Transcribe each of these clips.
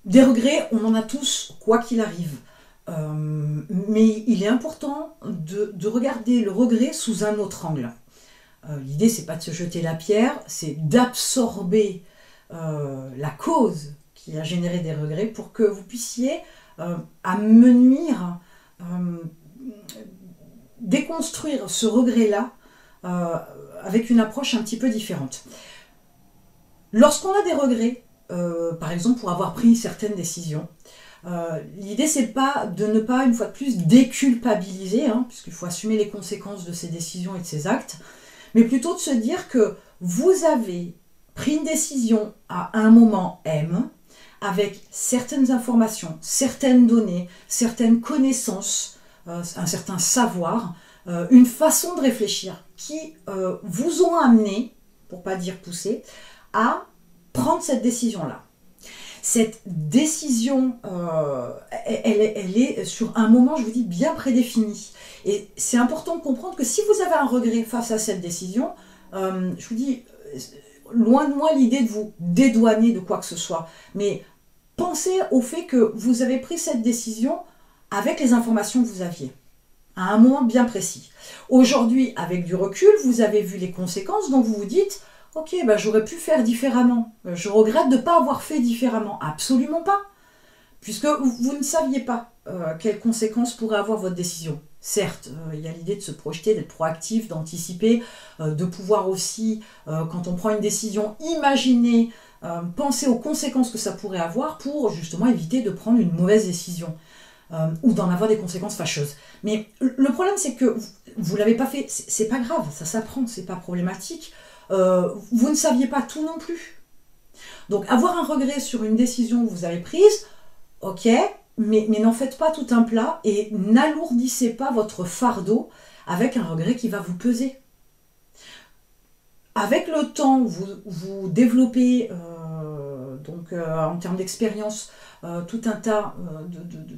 Des regrets, on en a tous, quoi qu'il arrive. Mais il est important de regarder le regret sous un autre angle. L'idée, c'est pas de se jeter la pierre, c'est d'absorber la cause qui a généré des regrets pour que vous puissiez amenuire, déconstruire ce regret-là avec une approche un petit peu différente. Lorsqu'on a des regrets, par exemple pour avoir pris certaines décisions, l'idée c'est pas de ne pas une fois de plus déculpabiliser, puisqu'il faut assumer les conséquences de ces décisions et de ces actes, mais plutôt de se dire que vous avez pris une décision à un moment M, avec certaines informations, certaines données, certaines connaissances, un certain savoir, une façon de réfléchir qui vous ont amené, pour pas dire poussé, à prendre cette décision-là. Cette décision, elle est sur un moment, je vous dis, bien prédéfini. Et c'est important de comprendre que si vous avez un regret face à cette décision, je vous dis, loin de moi l'idée de vous dédouaner de quoi que ce soit, mais pensez au fait que vous avez pris cette décision avec les informations que vous aviez, à un moment bien précis. Aujourd'hui, avec du recul, vous avez vu les conséquences, donc vous vous dites, ok, j'aurais pu faire différemment. Je regrette de ne pas avoir fait différemment. Absolument pas. Puisque vous ne saviez pas quelles conséquences pourrait avoir votre décision. Certes, il y a l'idée de se projeter, d'être proactif, d'anticiper, de pouvoir aussi, quand on prend une décision, imaginer, penser aux conséquences que ça pourrait avoir pour justement éviter de prendre une mauvaise décision. Ou d'en avoir des conséquences fâcheuses. Mais le problème, c'est que vous ne l'avez pas fait. C'est pas grave, ça s'apprend, c'est pas problématique. Vous ne saviez pas tout non plus. Donc avoir un regret sur une décision que vous avez prise, ok, mais n'en faites pas tout un plat et n'alourdissez pas votre fardeau avec un regret qui va vous peser. Avec le temps, vous développez en termes d'expérience tout un tas,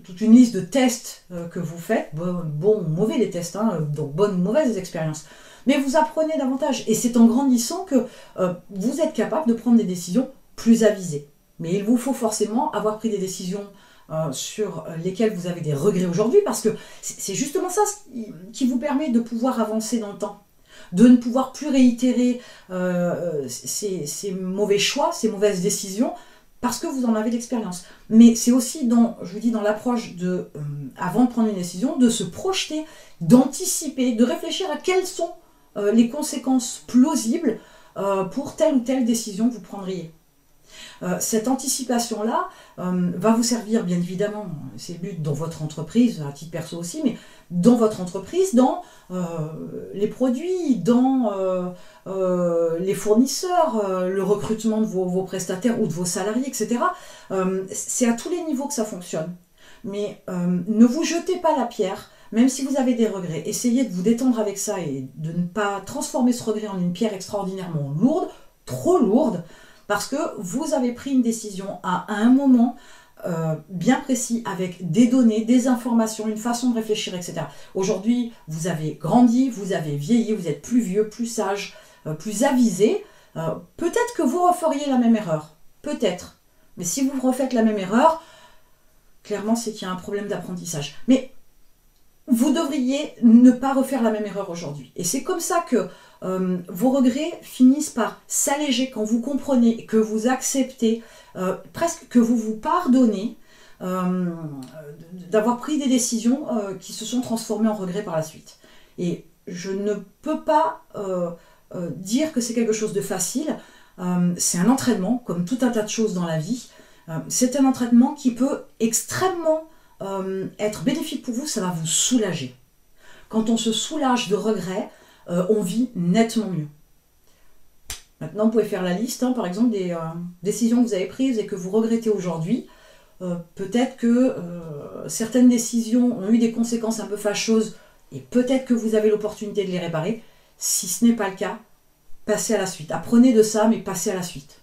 toute une liste de tests que vous faites, bon ou mauvais les tests, donc bonnes ou mauvaises expériences. Mais vous apprenez davantage. Et c'est en grandissant que vous êtes capable de prendre des décisions plus avisées. Mais il vous faut forcément avoir pris des décisions sur lesquelles vous avez des regrets aujourd'hui, parce que c'est justement ça qui vous permet de pouvoir avancer dans le temps. De ne pouvoir plus réitérer ces mauvais choix, ces mauvaises décisions, parce que vous en avez l'expérience. Mais c'est aussi dans l'approche de, avant de prendre une décision, de se projeter, d'anticiper, de réfléchir à quelles sont les conséquences plausibles pour telle ou telle décision que vous prendriez. Cette anticipation-là va vous servir, bien évidemment, c'est le but dans votre entreprise, à titre perso aussi, mais dans votre entreprise, dans les produits, dans les fournisseurs, le recrutement de vos prestataires ou de vos salariés, etc. C'est à tous les niveaux que ça fonctionne. Mais ne vous jetez pas la pierre, même si vous avez des regrets. Essayez de vous détendre avec ça et de ne pas transformer ce regret en une pierre extraordinairement lourde, trop lourde, parce que vous avez pris une décision à un moment bien précis, avec des données, des informations, une façon de réfléchir, etc. Aujourd'hui, vous avez grandi, vous avez vieilli, vous êtes plus vieux, plus sage, plus avisé. Peut-être que vous referiez la même erreur. Peut-être. Mais si vous refaites la même erreur, clairement, c'est qu'il y a un problème d'apprentissage. Mais vous devriez ne pas refaire la même erreur aujourd'hui. Et c'est comme ça que vos regrets finissent par s'alléger quand vous comprenez, que vous acceptez, presque que vous vous pardonnez d'avoir pris des décisions qui se sont transformées en regrets par la suite. Et je ne peux pas dire que c'est quelque chose de facile. C'est un entraînement, comme tout un tas de choses dans la vie. C'est un entraînement qui peut extrêmement être bénéfique pour vous, ça va vous soulager. Quand on se soulage de regrets, on vit nettement mieux. Maintenant, vous pouvez faire la liste, par exemple, des décisions que vous avez prises et que vous regrettez aujourd'hui. Peut-être que certaines décisions ont eu des conséquences un peu fâcheuses et peut-être que vous avez l'opportunité de les réparer. Si ce n'est pas le cas, passez à la suite. Apprenez de ça, mais passez à la suite.